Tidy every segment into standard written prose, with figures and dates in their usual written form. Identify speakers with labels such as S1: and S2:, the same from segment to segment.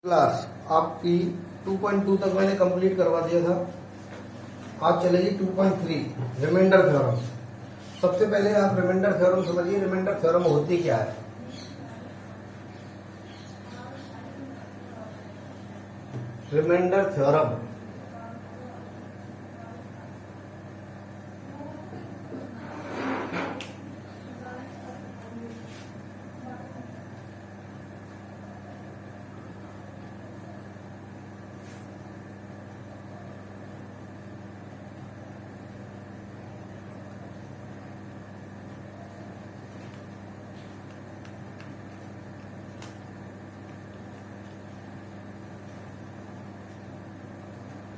S1: Class आपकी 2.2 तक मैंने कंप्लीट करवा दिया था। आज चलेगी 2.3 रिमाइंडर थ्योरम। सबसे पहले आप रिमाइंडर थ्योरम समझिए। रिमाइंडर थ्योरम होती क्या है? रिमाइंडर थ्योरम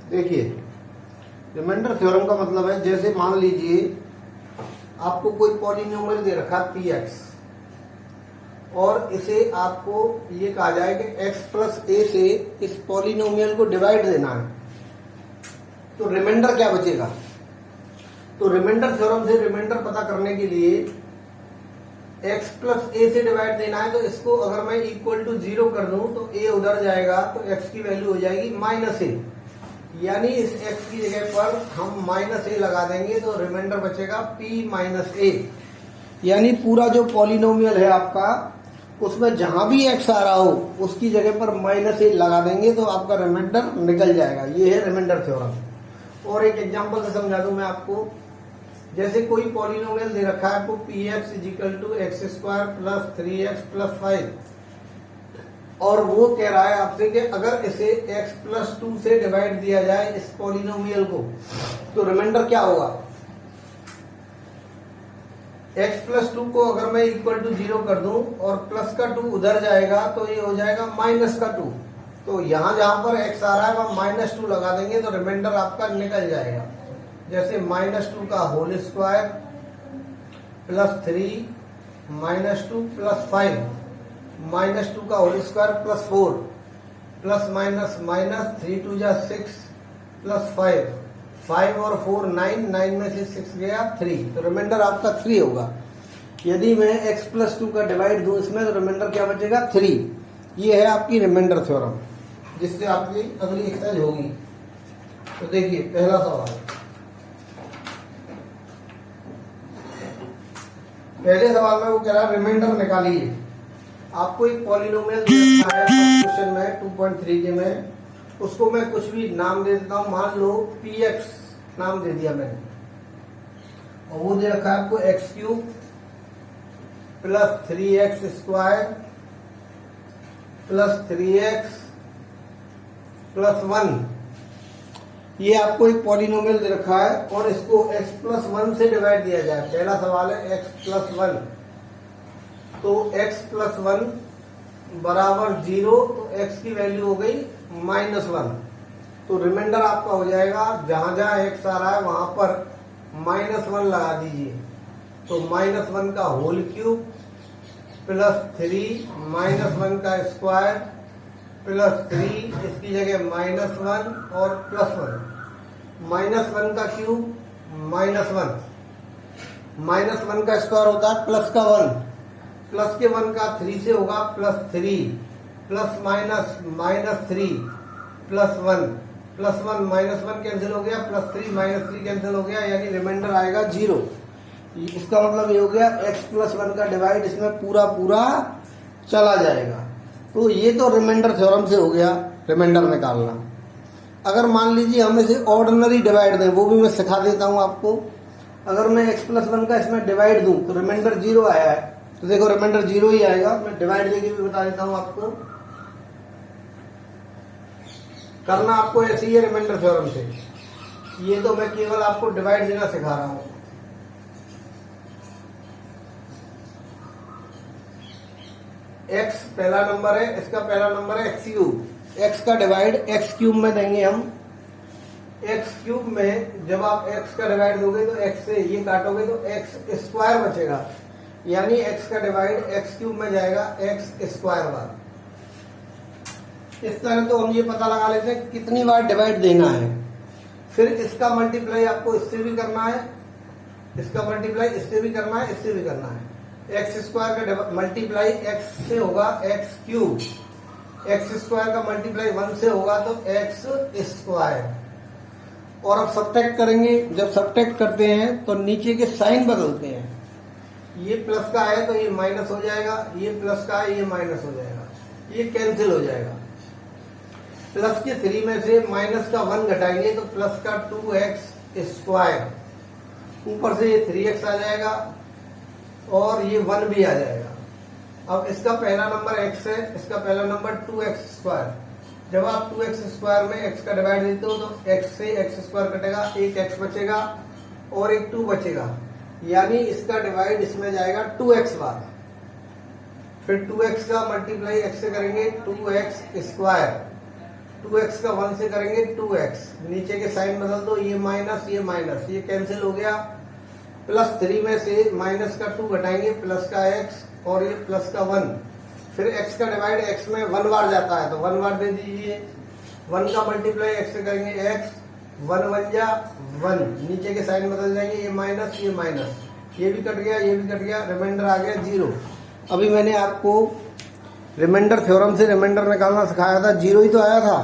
S1: देखिए, रिमाइंडर थ्योरम का मतलब है, जैसे मान लीजिए आपको कोई पॉलिनोमियल दे रखा है px और इसे आपको ये कहा जाए कि x प्लस ए से इस पॉलिनोमियल को डिवाइड देना है, तो रिमाइंडर क्या बचेगा? तो रिमाइंडर थ्योरम से रिमाइंडर पता करने के लिए x प्लस ए से डिवाइड देना है, तो इसको अगर मैं इक्वल टू 0 कर दूं तो a उधर जाएगा, तो x की वैल्यू हो जाएगी -a, यानी इस x की जगह पर हम -a लगा देंगे तो रिमाइंडर बचेगा p माइनस a। यानी पूरा जो पॉलिनोमियल है आपका, उसमें जहां भी x आ रहा हो उसकी जगह पर -a लगा देंगे तो आपका रिमाइंडर निकल जाएगा। ये है रिमाइंडर थ्योरम। और एक एग्जांपल से समझा दूं मैं आपको। जैसे कोई पॉलिनोमियल दे रखा है आपको px = x² + 3x + 5, और वो कह रहा है आपसे कि अगर इसे x+2 से डिवाइड दिया जाए इस पॉलिनोमियल को, तो रिमाइंडर क्या होगा? x+2 को अगर मैं इक्वल टू 0 कर दूं और प्लस का 2 उधर जाएगा तो ये हो जाएगा -2। तो यहां जहां पर x आ रहा है वहां -2 लगा देंगे तो रिमाइंडर आपका निकल जाएगा। जैसे -2 का होल स्क्वायर + 3 -2 + 5 -2 का whole square + 4 plus minus minus 3 2 जा 6 + 5 5 और 4 9 9 में से 6 गया 3, तो रिमाइंडर आपका 3 होगा। यदि मैं x+2 का डिवाइड दूं इसमें तो रिमाइंडर क्या बचेगा? 3। ये है आपकी रिमाइंडर थ्योरम, जिससे आपकी अगली एक्सरसाइज होगी। तो देखिए पहला सवाल। पहले सवाल में वो कह रहा है रिमाइंडर निकालिए। आपको एक पॉलिनोमियल दे रखा है क्वेश्चन में 2.3 के में, उसको मैं कुछ भी नाम दे देता हूं। मान लो px नाम दे दिया मैंने, और वो दे रखा है आपको x³ + 3x² + 3x + 1। ये आपको एक पॉलिनोमियल दे रखा है और इसको x+1 से डिवाइड दिया जाए। पहला सवाल है x+1, तो x+1 बराबर 0, तो x की वैल्यू हो गई -1। तो रिमाइंडर आपका हो जाएगा, जहां जहां x आ रहा है वहां पर -1 लगा दीजिए। तो -1 का होल क्यूब + 3 -1 का स्क्वायर + 3, इसकी जगह -1 और +1। -1 का क्यूब -1, -1 का स्क्वायर होता है प्लस का 1, प्लस के 1 का 3 से होगा +3 प्लस माइनस -3 +1 +1 -1 कैंसिल हो गया, +3 -3 कैंसिल हो गया, यानी रिमाइंडर आएगा 0। इसका मतलब ये हो गया x+1 का डिवाइड इसमें पूरा पूरा चला जाएगा। तो ये तो रिमाइंडर थ्योरम से हो गया रिमाइंडर निकालना। अगर मान लीजिए हम इसे ऑर्डिनरी डिवाइड दें, वो भी मैं सिखा देता हूं आपको। अगर मैं x+1 का इसमें डिवाइड दूं तो रिमाइंडर 0 आया है, तो देखो रिमाइंडर 0 ही आएगा। मैं डिवाइड देके भी बता देता हूं आपको। करना आपको ऐसे ही है रिमाइंडर थ्योरम से। ये तो मैं केवल आपको डिवाइड देना सिखा रहा हूं। x पहला नंबर है, इसका पहला नंबर है x³। x का डिवाइड x³ में देंगे हम। x³ में जब आप x का डिवाइड दोगे तो x से ये काटोगे तो x² बचेगा, यानी x का डिवाइड x³ में जाएगा x² बार। इस तरह तो हम ये पता लगा लेते हैं कितनी बार डिवाइड देना है। फिर इसका मल्टीप्लाई आपको इससे भी करना है, इसका मल्टीप्लाई इससे भी करना है, इससे भी करना है। x² का मल्टीप्लाई x से होगा x³ एक्स स्क्वायर का मल्टीप्लाई 1 से होगा तो एक्स स्क्वायर। और अब सब्ट्रैक्ट करेंगे, जब सब्ट्रैक्ट करते हैं तो नीचे के साइन बदलते हैं, ये प्लस का है तो ये माइनस हो जाएगा, ये प्लस का है ये माइनस हो जाएगा, ये कैंसिल हो जाएगा। प्लस के 3 में से माइनस का 1 घटाएंगे तो प्लस का 2x स्क्वायर, ऊपर से ये 3x आ जाएगा और ये 1 भी आ जाएगा। अब इसका पहला नंबर x है, इसका पहला नंबर 2x स्क्वायर। जब आप 2x स्क्वायर में x का डिवाइड देते हो तो x से x स्क्वायर कटेगा, एक x बचेगा और एक 2 बचेगा, यानी इसका डिवाइड इसमें जाएगा 2x बार। फिर 2x का मल्टीप्लाई x से करेंगे 2x स्क्वायर, 2x का 1 से करेंगे 2x, नीचे के साइन बदल दो, ये माइनस ये कैंसिल हो गया। प्लस 3 में से माइनस का 2 घटाएंगे, प्लस का x और ये प्लस का 1। फिर x का डिवाइड x में 1 बार जाता है तो 1 बार दे दीजिए, 1 का मल्टीप्लाई x से करेंगे x, 1 1 जा 1, नीचे के साइन बदल जाएंगे, ये माइनस, ये भी कट गया, ये भी कट गया, रिमाइंडर आ गया 0। अभी मैंने आपको रिमाइंडर थ्योरम से रिमाइंडर निकालना सिखाया था, 0 ही तो आया था,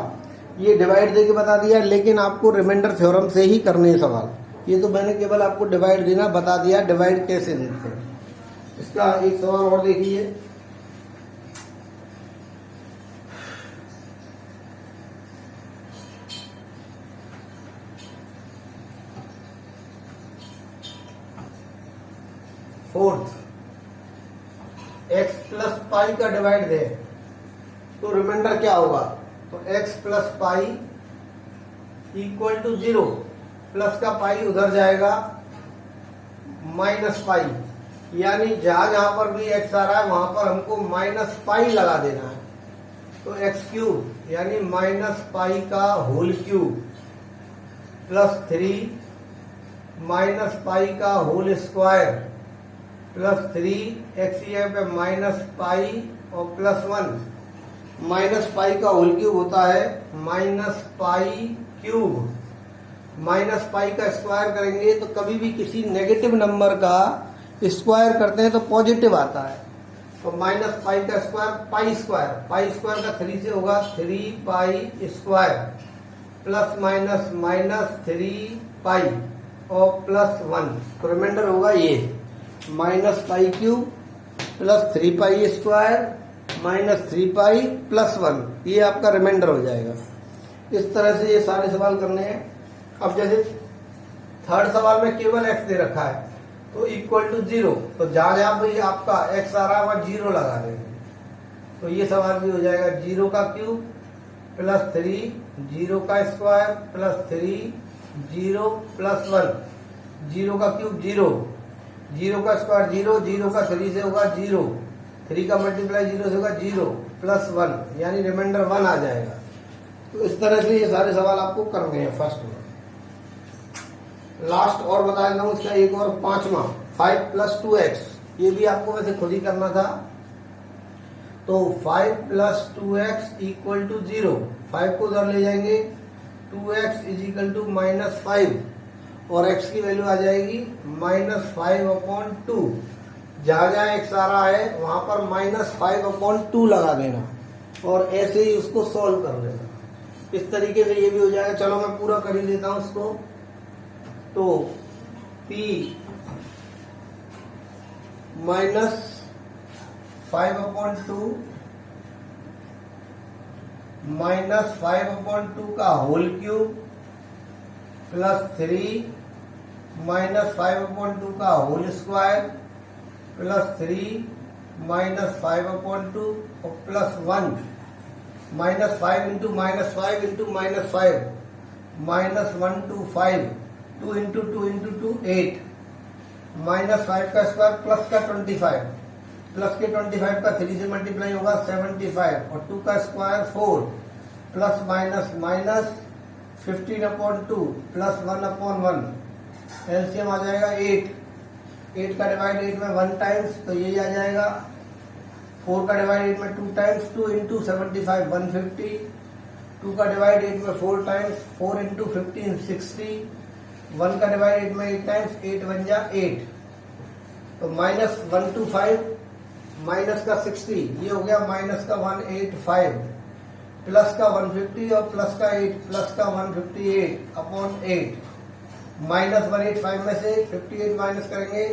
S1: ये डिवाइड देके बता दिया, लेकिन आपको रिमाइंडर थ्योरम से ही करने हैं सवाल। ये तो मैंने केवल आपको डिवाइड देना बता दिया, डिवाइड कैसे देते हैं। इसका एक सवाल और देखिए, फोर्थ, x प्लस पाई का डिवाइड दे तो रिमाइंडर क्या होगा, तो x plus pi equal to 0, plus का पाई उधर जाएगा माइनस पाई, यानी जहां जहां पर भी x आ रहा है वहां पर हमको माइनस पाई लगा देना है। तो x क्यूब यानी माइनस पाई का whole cube plus 3 minus pi का होल स्क्वायर प्लस 3, x यहाँ पे माइनस पाई और प्लस 1। माइनस पाई का होल क्यूब होता है minus pi cube, minus pi का स्क्वायर करेंगे तो कभी भी किसी नेगेटिव नंबर का स्क्वायर करते हैं तो पॉजिटिव आता है। तो माइनस पाई का स्क्वायर पाई स्क्वायर का 3 से होगा 3 pi square plus minus minus 3 पाई और प्लस 1। तो रिमाइंडर होगा ये minus pi cube plus 3 pi square minus 3 pi plus 1, ये आपका रिमाइंडर हो जाएगा। इस तरह से ये सारे सवाल करने हैं। अब जैसे थर्ड सवाल में केवल x दे रखा है तो इक्वल टू 0, तो जहां जहां पर आपका x आ रहा है वहां 0 लगा देंगे, तो ये सवाल भी हो जाएगा 0 का क्यूब प्लस 3, 0 का स्क्वायर प्लस 3, 0 प्लस 1, 0 का क्यूब 0, 0 का स्क्वायर 0, 0 का 3 से होगा 0, 3 का मल्टीप्लाई 0 से होगा 0 प्लस 1, यानी रिमाइंडर 1 आ जाएगा। तो इस तरह से ये सारे सवाल आपको करने हैं फर्स्ट में। लास्ट और बता देता हूँ इसका एक और 5वां, 5 प्लस 2x, ये भी आपको वैसे खुद ही करना था। तो 5 प्लस 2x इक्वल टू 0, 5 को उधर ले जाएंगे, 2x is equal to minus 5 और x की वैल्यू आ जाएगी माइनस 5/2। जहां जहां x आ रहा है वहां पर माइनस 5/2 लगा देना और ऐसे ही उसको सॉल्व कर लेना। इस तरीके से ये भी हो जाएगा। चलो मैं पूरा कर ही देता हूं इसको। तो p माइनस 5/2 माइनस 5/2 का होल क्यूब प्लस 3 माइनस 5/2 का होल स्क्वायर प्लस 3 माइनस 5/2 और plus 1 minus 5 into minus 5 into minus 5 minus 1 two 5 2 into 2 into 2 8 minus 5 का स्क्वायर प्लस का 25 प्लस के 25 का 3 से मल्टीप्लाई होगा 75 और 2 का square 4 plus minus minus 15/2 plus 1/1 LCM आ जाएगा 8 का डिवाइड 8 में 1 टाइम्स तो यही आ जाएगा। 4 का डिवाइड 8 में 2 टाइम्स 2 इंटू 75 150। 2 का डिवाइड 8 में 4 टाइम्स 4 इंटू 15 60। 1 का डिवाइड 8 में 8 टाइम्स 8 1 जा 8। तो माइनस 1 टू 5 माइनस का 60 ये हो गया माइनस का 185 प्लस का 150 और प्लस का 8, प्लस का 158 अपॉन 8 माइनस 185 में से 58 माइनस करेंगे,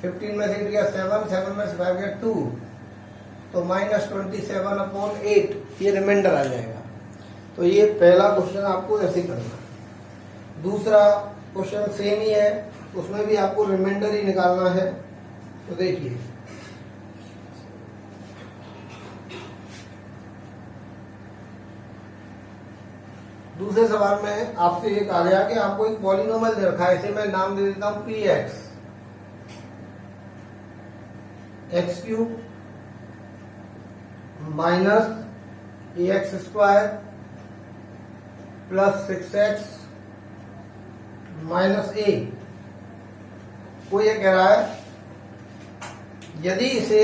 S1: 15 में से 8 गया 7, 7 में से 5 गया 2, तो माइनस 27 अपॉन 8 ये रिमाइंडर आ जाएगा। तो ये पहला क्वेश्चन आपको ऐसे करना है। दूसरा क्वेश्चन सेम ही है, उसमें भी आपको रिमाइंडर ही निकालना है। तो देखिए दूसरे सवाल में आपसे ये कहा गया कि आपको एक पॉलिनोमियल दे रखा है, इसे मैं नाम दे देता हूं P x cube minus a x square plus 6x minus a. वो ये कह रहा है यदि इसे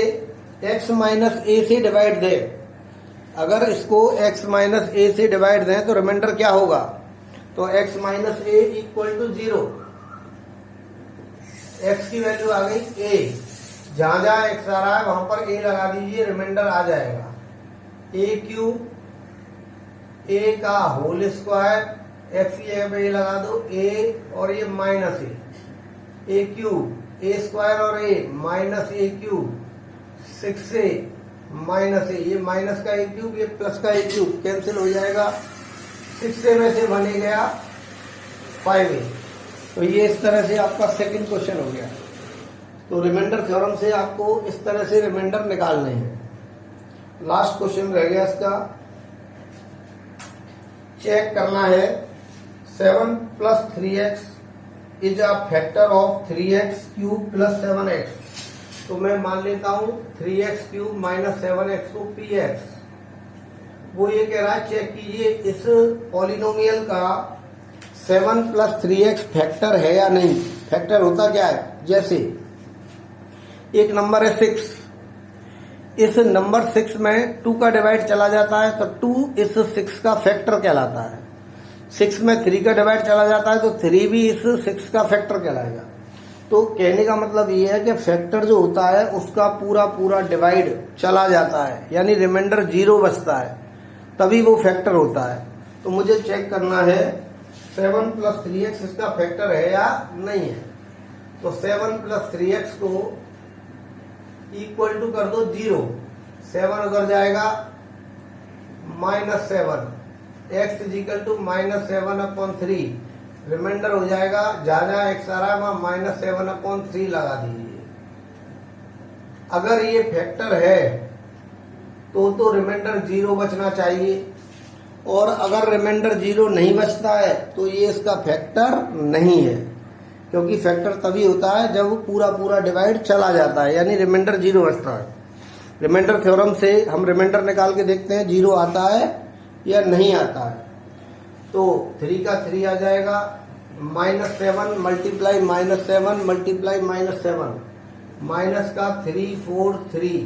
S1: x माइनस ए से डिवाइड दे, अगर इसको x माइनस ए से डिवाइड दें तो रिमाइंडर क्या होगा? तो x minus a equal to 0। x की वैल्यू आ गई a, जहां जहां x आ रहा है वहां पर a लगा दीजिए, रिमाइंडर आ जाएगा a क्यूब a का होल स्क्वायर, x की जगह पे a लगा दो a और ये minus a cube a square और a minus a cube 6a minus a, ये माइनस का ए क्यूब, ये प्लस का ए क्यूब कैंसिल हो जाएगा, 6a में से बने गया 5a। तो ये इस तरह से आपका सेकंड क्वेश्चन हो गया। तो रिमाइंडर थ्योरम से आपको इस तरह से रिमाइंडर निकालने हैं। लास्ट क्वेश्चन रह गया इसका, चेक करना है 7 plus 3x is a factor of 3x cube plus 7x। तो मैं मान लेता हूं 3x क्यूब माइनस 7x को px। वो ये कह रहा है चेक कीजिए इस पॉलिनोमियल का 7 प्लस 3x फैक्टर है या नहीं। फैक्टर होता क्या है? जैसे एक नंबर है 6, इस नंबर 6 में 2 का डिवाइड चला जाता है तो 2 इस 6 का फैक्टर कहलाता है। 6 में 3 का डिवाइड चला जाता है तो 3 भी इस 6 का फैक्टर कहलाएगा। तो कहने का मतलब ये है कि फैक्टर जो होता है उसका पूरा पूरा डिवाइड चला जाता है, यानी रिमाइंडर 0 बचता है, तभी वो फैक्टर होता है। तो मुझे चेक करना है 7 प्लस 3x इसका फैक्टर है या नहीं है। तो 7 प्लस 3x को इक्वल टू कर दो 0, 7 उधर जाएगा minus 7, x is equal to minus 7 upon 3, remainder हो जाएगा जहां जहां एक्स आ रहा है वहां माइनस 7 अपॉन 3 लगा दीजिए। अगर ये फैक्टर है तो रिमाइंडर 0 बचना चाहिए, और अगर रिमाइंडर 0 नहीं बचता है तो ये इसका फैक्टर नहीं है, क्योंकि फैक्टर तभी होता है जब पूरा पूरा डिवाइड चला जाता है, यानी रिमाइंडर 0 बचता है। रिमाइंडर थ्योरम से हम रिमाइंडर निकाल के देखते हैं 0 आता है या नहीं आता है। तो 3 का 3 आ जाएगा, minus 7 multiply minus 7 multiply minus 7, minus का 3 4 3,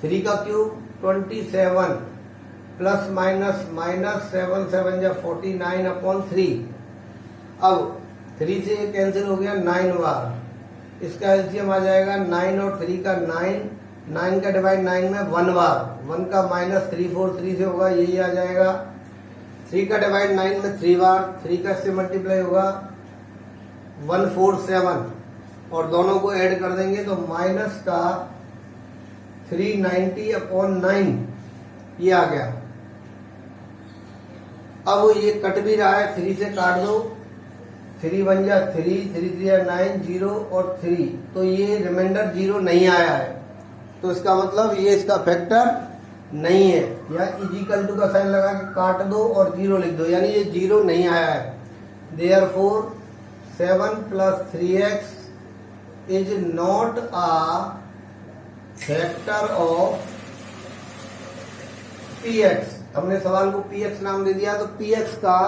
S1: 3 का क्यूब 27 प्लस माइनस माइनस 7 7 या 49 अपॉन 3। अब 3 से ये कैंसिल हो गया 9 बार, इसका एलसीएम आ जाएगा 9 और 3 का 9, 9 का डिवाइड 9 में 1 बार, 1 का माइनस 3 4 3 से होगा, यही आ जाएगा। 3 का डिवाइड 9 में 3 बार, 3 का इससे मल्टीप्लाई होगा 147, और दोनों को ऐड कर देंगे तो माइनस का 390 अपॉन 9 ये आ गया। अब ये कट भी रहा है, 3 से काट दो, 3 बन जा 3, 3 3 9, 0 और 3, तो ये रिमाइंडर 0 नहीं आया है। तो इसका मतलब ये इसका फैक्टर नहीं है, या इजिकल टू का साइन लगा के काट दो और 0 लिख दो, यानी ये 0 नहीं आया है। Therefore 7 plus 3x is not a factor of px। हमने सवाल को px नाम दे दिया, तो px का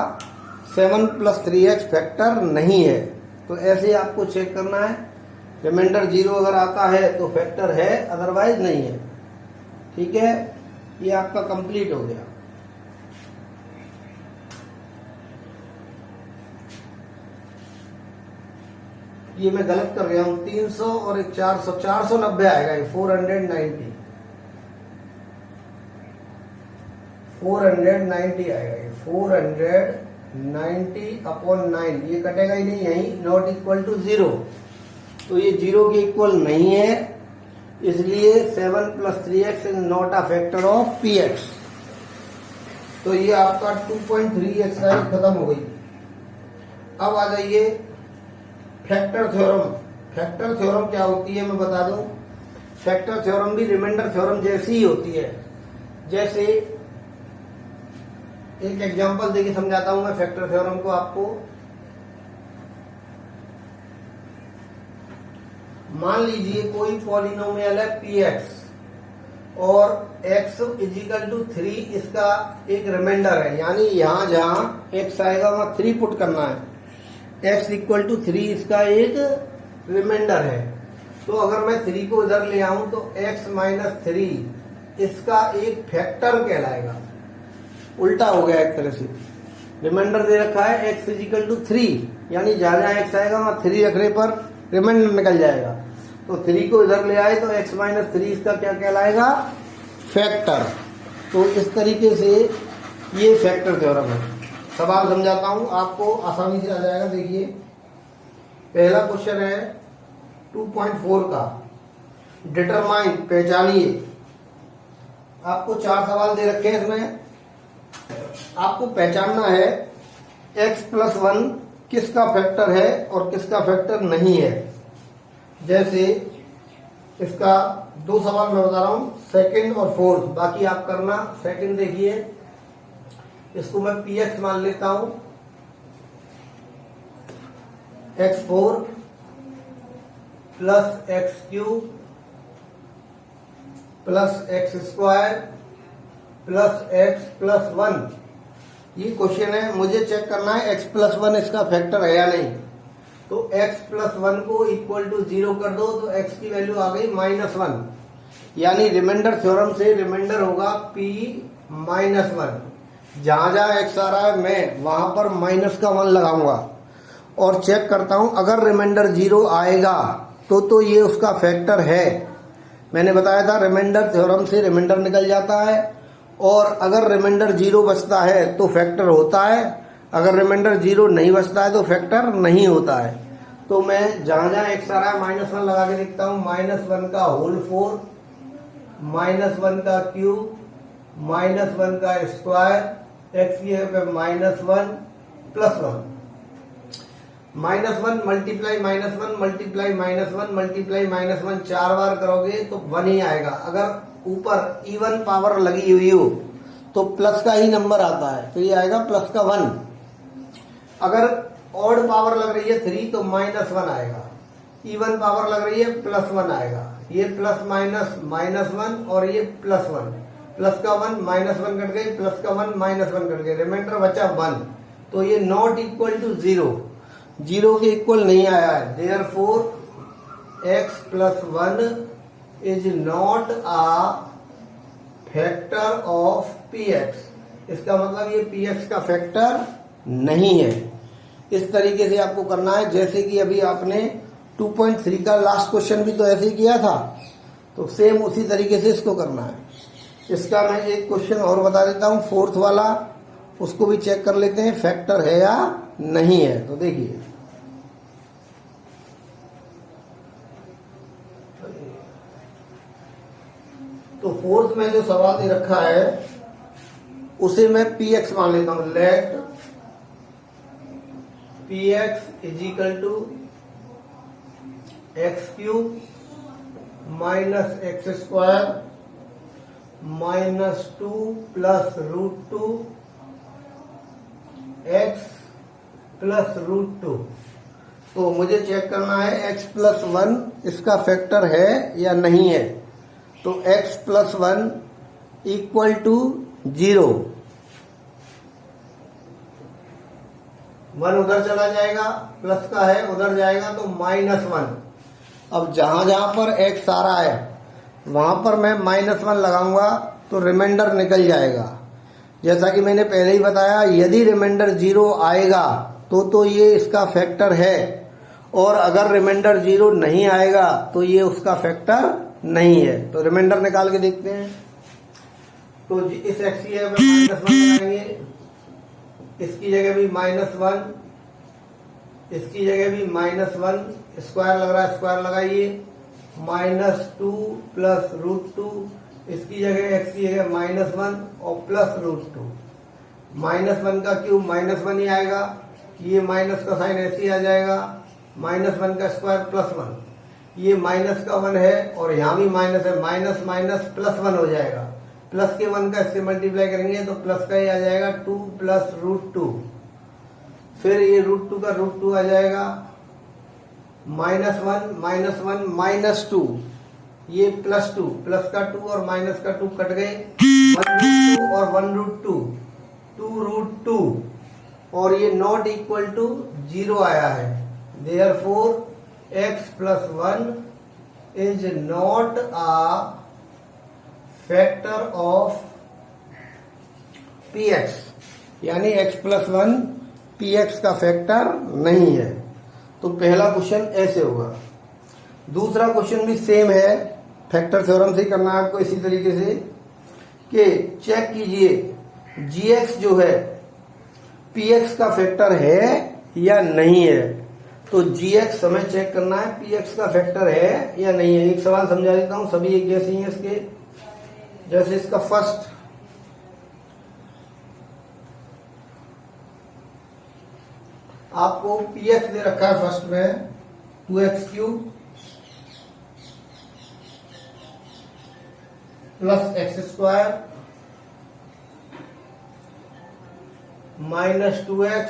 S1: 7 प्लस 3x फैक्टर नहीं है। तो ऐसे आपको चेक करना है, रिमाइंडर 0 अगर आता है तो फैक्टर है, अदरवाइज नहीं है। ठीक है, ये आपका कंप्लीट हो गया। ये मैं गलत कर गया हूं, 300 और एक 400, 490 आएगा ये, 490, 490 आएगा, ये 490/9 ये कटेगा ही नहीं, यही नॉट इक्वल टू 0, तो ये 0 के इक्वल नहीं है, इसलिए 7 + 3x is not a factor of px। तो ये आपका 2.3 एक्सरसाइज खत्म हो गई। अब आ जाइए फैक्टर थ्योरम। फैक्टर थ्योरम क्या होती है मैं बता दूं। फैक्टर थ्योरम भी रिमाइंडर थ्योरम जैसी ही होती है। जैसे एक एग्जांपल देके समझाता हूं मैं फैक्टर थ्योरम को आपको। मान लीजिए कोई पॉलिनोमियल है px और x = 3 इसका एक रिमाइंडर है, यानी यहां जहां x आएगा वहां 3 पुट करना है, x = 3 इसका एक रिमाइंडर है। तो अगर मैं 3 को इधर ले आऊं तो x - 3 इसका एक फैक्टर कहलाएगा। उल्टा हो गया एक तरह से, रिमाइंडर दे रखा है x = 3, यानी जहां जहां x आएगा वहां 3 रखने पर रिमाइंडर निकल जाएगा। तो 3 को इधर ले आए तो x - 3 इसका क्या कहलाएगा, फैक्टर। तो इस तरीके से ये फैक्टर थ्योरम है। सवाल समझाता हूं, आपको आसानी से आ जाएगा। देखिए पहला क्वेश्चन है 2.4 का, डिटरमाइन पहचानिए। आपको 4 सवाल दे रखे हैं, इसमें आपको पहचानना है x + 1 किसका फैक्टर है और किसका फैक्टर नहीं है। जैसे इसका 2 सवाल मैं बता रहा हूं, सेकंड और फोर्थ, बाकी आप करना। सेकंड देखिए, इसको मैं px मान लेता हूं, x4 + x³ + x² + x + 1। ये क्वेश्चन है, मुझे चेक करना है x + 1 इसका फैक्टर है या नहीं। तो x + 1 को = 0 कर दो तो x की वैल्यू आ गई -1, यानी रिमाइंडर थ्योरम से रिमाइंडर होगा p - 1। जहां जहां x आ रहा है मैं वहां पर -1 लगाऊंगा और चेक करता हूं। अगर रिमाइंडर 0 आएगा तो ये उसका फैक्टर है। मैंने बताया था रिमाइंडर थ्योरम से रिमाइंडर निकल जाता है, और अगर रिमाइंडर 0 बचता है तो फैक्टर होता है, अगर रिमाइंडर 0 नहीं बचता है तो फैक्टर नहीं होता है। तो मैं जहां जहां x आ रहा है -1 लगा के देखता हूं। -1 का होल 4, -1 का क्यूब, -1 का स्क्वायर, x की जगह पे -1 + 1। -1 मल्टीप्लाई -1 मल्टीप्लाई -1 मल्टीप्लाई -1 4 बार करोगे तो 1 ही आएगा। अगर ऊपर इवन पावर लगी हुई हो तो प्लस का ही नंबर आता है, तो ये आएगा +1। अगर ऑड पावर लग रही है 3 तो -1 आएगा, इवन पावर लग रही है +1 आएगा। ये प्लस माइनस -1 और ये +1, प्लस का 1 -1 कट गई, प्लस का 1 -1 कट गई, रिमाइंडर बचा 1। तो ये नॉट इक्वल टू 0, 0 के इक्वल नहीं आया है। Therefore x + 1 is not a factor of px। इसका मतलब ये px का फैक्टर नहीं है। इस तरीके से आपको करना है, जैसे कि अभी आपने 2.3 का लास्ट क्वेश्चन भी तो ऐसे ही किया था, तो सेम उसी तरीके से इसको करना है। इसका मैं एक क्वेश्चन और बता देता हूं, फोर्थ वाला, उसको भी चेक कर लेते हैं फैक्टर है या नहीं है। तो देखिए तो फोर्थ में जो सवाल दे रखा है उसे मैं px मान लेता हूं। Let px = x³ - x² - 2 + √2 x + √2। तो मुझे चेक करना है x + 1 इसका फैक्टर है या नहीं है। तो x + 1 = 0, 1 उधर चला जाएगा, प्लस का है उधर जाएगा तो -1। अब जहां जहां पर x आ रहा है वहां पर मैं -1 लगाऊंगा तो रिमाइंडर निकल जाएगा। जैसा कि मैंने पहले ही बताया, यदि रिमाइंडर 0 आएगा तो ये इसका फैक्टर है, और अगर रिमाइंडर 0 नहीं आएगा तो ये उसका फैक्टर नहीं है। तो रिमाइंडर निकाल के देखते हैं। तो इस x की जगह पे -1 लगाएंगे, इसकी जगह भी -1, इसकी जगह भी -1, स्क्वायर लग रहा है स्क्वायर लगाइए, -2 प्लस √2, इसकी जगह x की जगह -1 और प्लस √2, -1 का क्यूब -1 ही आएगा, ये माइनस का साइन ऐसे ही आ जाएगा, -1 का स्क्वायर +1, ये माइनस का 1 है और यहाँ भी माइनस है, माइनस माइनस +1 हो जाएगा, प्लस के 1 का इससे मल्टीप्लाई करेंगे तो प्लस का ही आ जाएगा 2 प्लस √2, फिर ये √2 का √2 आ जाएगा, -1 -2, ये +2, प्लस का 2 और माइनस का 2 कट गए, 1√2 और 1√2, 2√2, और ये नॉट इक्वल टू 0 आया है, therefore x + 1 is not a factor of px, यानी x + 1 px का फैक्टर नहीं है। तो पहला क्वेश्चन ऐसे होगा। दूसरा क्वेश्चन भी सेम है, फैक्टर थ्योरम से करना है आपको इसी तरीके से कि चेक कीजिए gx जो है px का फैक्टर है या नहीं है। तो gx हमें चेक करना है px का फैक्टर है या नहीं है। एक सवाल समझा देता हूं, सभी एक जैसे ही हैं इसके। जैसे इसका फर्स्ट, आपको px दे रखा है फर्स्ट में 2x³ प्लस x² -2x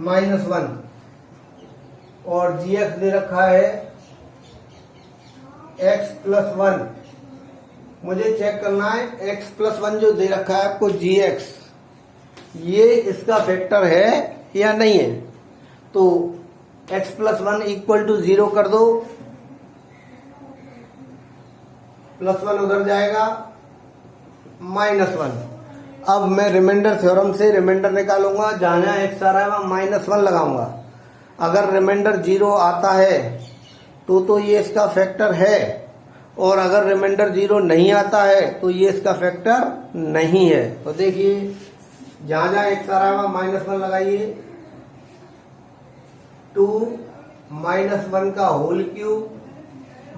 S1: -1, और gx दे रखा है x + 1। मुझे चेक करना है x + 1 जो दे रखा है आपको gx, ये इसका फैक्टर है या नहीं है। तो x + 1 = 0 कर दो, +1 उधर जाएगा, -1। अब मैं रिमाइंडर थ्योरम से रिमाइंडर निकालूंगा, जहां जहां x आ रहा है वहां -1 लगाऊंगा। अगर रिमाइंडर 0 आता है तो ये इसका फैक्टर है, और अगर रिमाइंडर 0 नहीं आता है तो ये इसका फैक्टर नहीं है। तो देखिए जहां जहां x आ रहा है वहां -1 लगाइए। 2 -1 का होल क्यूब,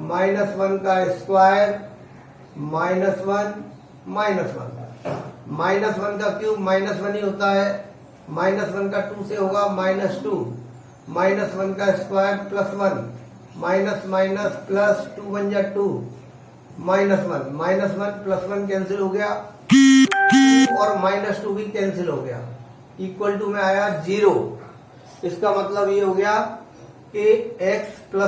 S1: -1 का स्क्वायर, -1 -1 का क्यूब -1 ही होता है, -1 का 2 से होगा -2, -1 का स्क्वायर +1, माइनस माइनस प्लस 2 बन जा 2, -1 +1 कैंसिल हो गया, 2 और -2 भी कैंसिल हो गया, इक्वल टू में आया 0। इसका मतलब ये हो गया कि x +